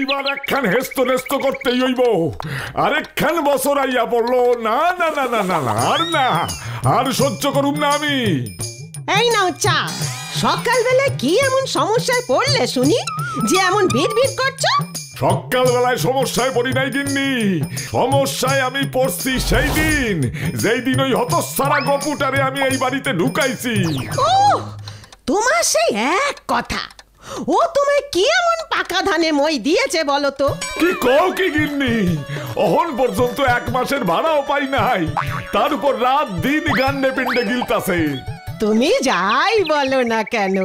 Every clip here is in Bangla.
এবার একখান হেস্ত নেস্ত করতেই হইব। আরেকখান বছর আইয়া পড়লো। না না না না না আর না, আর সহ্য করুম না আমি। এই নাও চা। সকালবেলা কি এমন সমস্যায় পড়লে শুনি যে এমন বিড়বিড় করছো? সকালবেলায় সমস্যায় পড়ি নাই গিন্নি, সমস্যায় আমি পড়ছি সেই দিন যেই দিন ওই হতচ্ছাড়া গপুটারে আমি এই বাড়িতে ঢুকাইছি। ও তোমার সেই এক কথা, ও তোমায় কি এমন পাকা ধানে মই দিয়েছে বলো তো? কি কও কি গিন্নি, অহন পর্যন্ত 1 মাসের ভাড়াও পাই নাই, তার উপর রাত দিন গান্ডে পিন্ডে গিলতাছে। তুমি যাই বলো না কেন,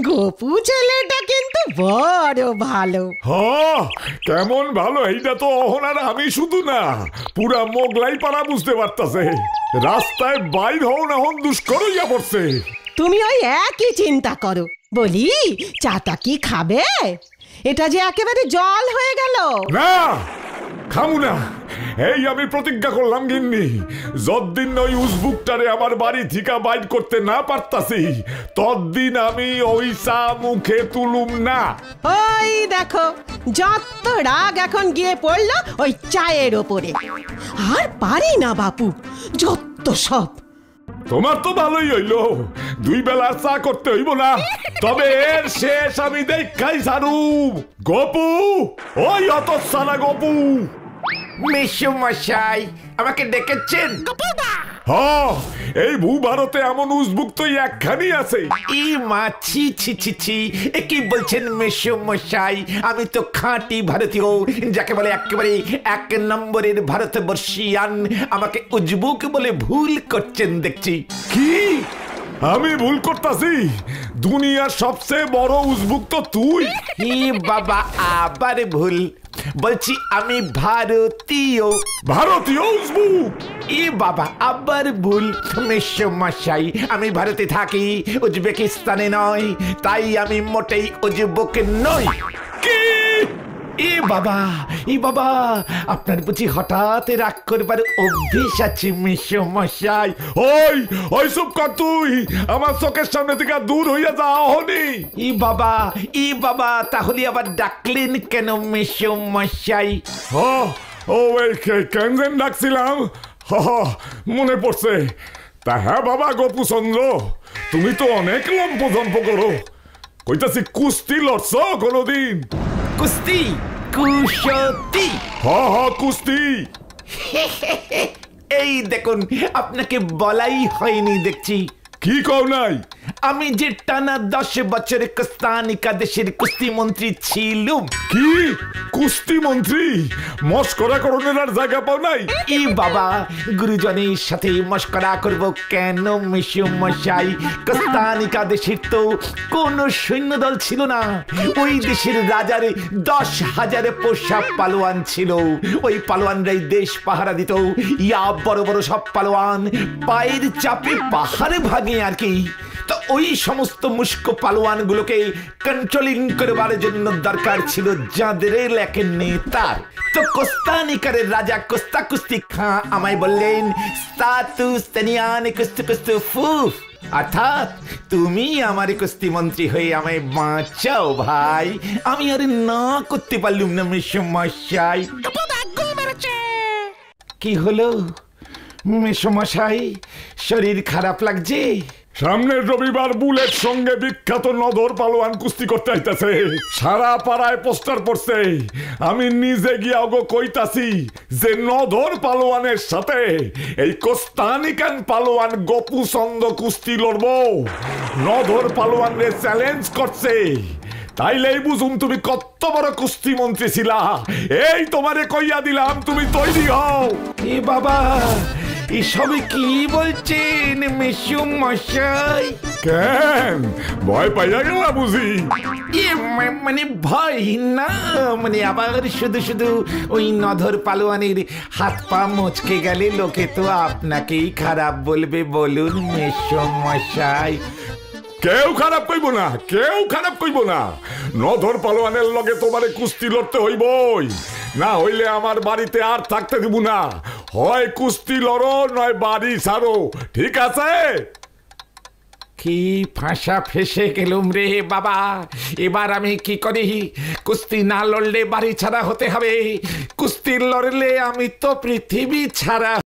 গপু ছেলেটা কিন্তু বড় ভালো। কেমন ভালো এইটা তো অহন আর আমি শুধু না, পুরা মোগলাই পাড়া বুঝতে পারতাছে। রাস্তায় বাইর হও না হন দুষ্কর হইয়া পড়ছে। তুমি ওই একই চিন্তা করো। বলি চাটা কি খাবে? এটা যে একেবারে জল হয়ে গেল। না খামু না, এই আমি প্রতিজ্ঞা করলাম গিন্নি, যতদিন ওই উজবুকটারে আমার বাড়ি থেকে বাইর করতে না পারতাছি ততদিন আমি ওই চা মুখে তুলুম না। ওই দেখো যত রাগ এখন গিয়ে পড়লো ওই চায়ের ওপরে। আর পারি না বাপু, যত সব। তোমার তো ভালোই হইল, 2 বেলার চা করতে হইব না। তবে এর শেষ আমি দেখাই ছাড়ুম। গপু, ওই হতচ্ছাড়া গপু। মেসোমশাই আমাকে ডেকেছেন? এই ভূভারতে এমন উজবুক তো একখানি আছে। ই মাছি ছি ছি ছি, এ কি বলছেন মেসোমশাই? আমি তো খাঁটি ভারতীয়, যাকে বলে একেবারে 1 নম্বরের ভারতবর্ষিয়ান। আমাকে উজবুক বলে ভুল করছেন দেখছি। কি আমি ভুল করতাছি? দুনিয়ার সবচেয়ে বড় উজবুক তো তুই। ই বাবা আবার ভুল বলছি, আমি ভারতীয়। ভারতীয় উজবুক? ই বাবা আবার ভুল মেসোমশাই, আমি ভারতে থাকি, উজবেকিস্তানে নয়, তাই আমি মোটেই উজবুক নই। কি? ই বাবা আপনার বুঝি হঠাৎ রাগ করবার অভ্যেস আছে মেসোমশাই? ওই চুপ কর তুই, আমার চোখের সামনে থেকে দূর হইয়া যা। হনি ই বাবা তাহলে আবার ডাকলেন কেন মেসোমশাই? কেন ডাকছিলাম মনে পড়ছে। তা হ্যাঁ বাবা গপু চন্দ্র, তুমি তো অনেক লম্প করো। কইতাছি কুস্তি লড়ছ কোনদিন? কুস্তি? কুশতি? কুস্তি। এই দেখুন, আপনাকে বলাই হয়নি দেখছি। কি কও নাই? আমি যে টানা 10 বছর কোস্তানিকা দেশের কুস্তি মন্ত্রী ছিলুম। কি কুস্তি মন্ত্রী? মস্করা করণের আর জায়গা পাও নাই? ই বাবা, গুরুজনের সাথে মস্করা করব কেন মেসোমশাই? কোস্তানিকা দেশের তো কোনো সৈন্যদল ছিল না। ওই দেশের রাজার 10,000 পোষা পালোয়ান ছিল। ওই পালোয়ানরাই দেশ পাহারা দিত। ইয়া বড় বড় সব পালোয়ান পায়ের চাপে পাহাড়ে ভাগে আর কি। তো ওই সমস্ত মুস্কো পালোয়ান গুলোকে কন্ট্রোলিং করবার জন্য দরকার ছিল যাদের লেখেন নেতার। তো কোস্তানিকার রাজা কোস্তা কুস্তি খাঁ আমায় বললেন, স্তাতু স্তানিয়ান কুস্তু কুস্তু ফুফ, অর্থাৎ তুমি আমার কুস্তি মন্ত্রী হয়ে আমায় বাঁচাও ভাই। আমি আর না করতে পারলুম না মেসোমশাই। কি হলো মেসোমশাই, শরীর খারাপ লাগছে? সামনের রবিবার বুলেট সঙ্গে বিখ্যাত নধর পালোয়ান কুস্তি করতে আইতাছে। সারা পাড়ায় পোস্টার পড়ছে। আমি নিজে গিয়া কইতাছি যে নধর পালোয়ানের সাথে এই কোস্তানিকান পালোয়ান গপু চন্দ্র কুস্তি লড়বো। নধর পালোয়ানরে চ্যালেঞ্জ করছে। তাইলেই বুঝুন তুমি কত বড় কুস্তি মন্ত্রী ছিলা। এই তোমারে কইয়া দিলাম, তুমি তৈরি হও। এ বাবা, এসবে কি বলছেন মেসোমশাই? কেন ভয় পাইয়া গেলা বুঝি? মানে ভয় না, মানে আবার শুধু ওই নধর পালোয়ানের হাত পা মচকে গেলে লোকে তো আপনাকেই খারাপ বলবে। বলুন মেসোমশাই। কেউ খারাপ কইব না, কেউ খারাপ কইব না। নধর পালোয়ানের লগে তোমারে কুস্তি লড়তে হইবই, না হইলে আমার বাড়িতে আর থাকতে দিব না। হয় কুস্তি লড়ো নয় বাড়ি ছাড়ো, ঠিক আছে? কি ফাঁসা ফেসে গেলুম রে বাবা, এবার আমি কি করি? কুস্তি না লড়লে বাড়ি ছাড়া হতে হবে, কুস্তি লড়লে আমি তো পৃথিবী ছাড়া